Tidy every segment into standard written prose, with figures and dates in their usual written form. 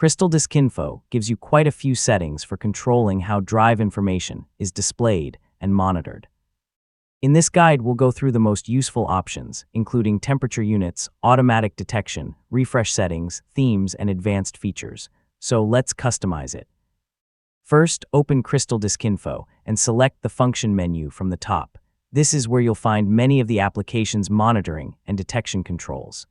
CrystalDiskInfo gives you quite a few settings for controlling how drive information is displayed and monitored. In this guide, we'll go through the most useful options, including temperature units, automatic detection, refresh settings, themes, and advanced features. So let's customize it. First, open CrystalDiskInfo and select the function menu from the top. This is where you'll find many of the application's monitoring and detection controls.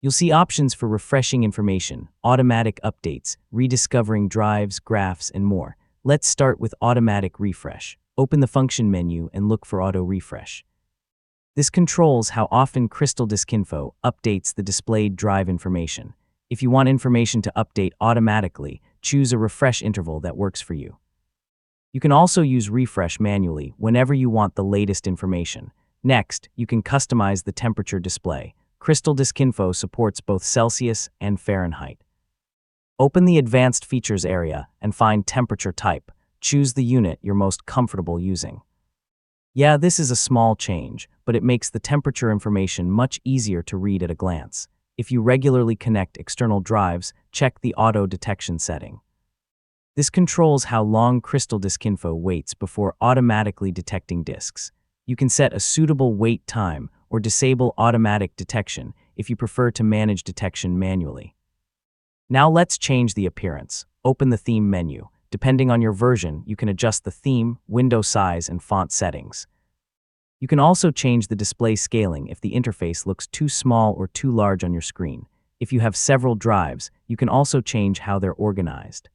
You'll see options for refreshing information, automatic updates, rediscovering drives, graphs, and more. Let's start with automatic refresh. Open the function menu and look for auto refresh. This controls how often CrystalDiskInfo updates the displayed drive information. If you want information to update automatically, choose a refresh interval that works for you. You can also use refresh manually whenever you want the latest information. Next, you can customize the temperature display. CrystalDiskInfo supports both Celsius and Fahrenheit. Open the Advanced Features area and find Temperature Type. Choose the unit you're most comfortable using. Yeah, this is a small change, but it makes the temperature information much easier to read at a glance. If you regularly connect external drives, check the auto detection setting. This controls how long CrystalDiskInfo waits before automatically detecting disks. You can set a suitable wait time or disable automatic detection if you prefer to manage detection manually. Now let's change the appearance. Open the theme menu. Depending on your version, you can adjust the theme, window size, and font settings. You can also change the display scaling if the interface looks too small or too large on your screen. If you have several drives, you can also change how they're organized.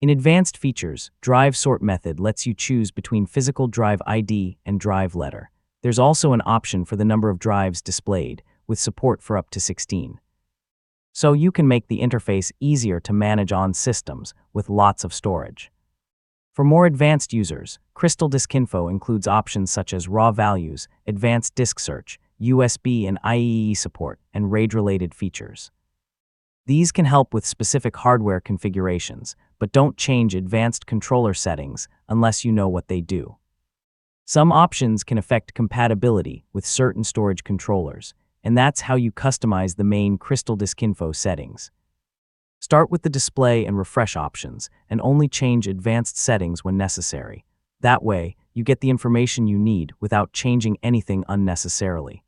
In Advanced Features, Drive Sort method lets you choose between physical drive ID and drive letter. There's also an option for the number of drives displayed, with support for up to 16. So you can make the interface easier to manage on systems with lots of storage. For more advanced users, CrystalDiskInfo includes options such as raw values, advanced disk search, USB and IEE support, and RAID-related features. These can help with specific hardware configurations, but don't change advanced controller settings unless you know what they do. Some options can affect compatibility with certain storage controllers, and that's how you customize the main CrystalDiskInfo settings. Start with the display and refresh options, and only change advanced settings when necessary. That way, you get the information you need without changing anything unnecessarily.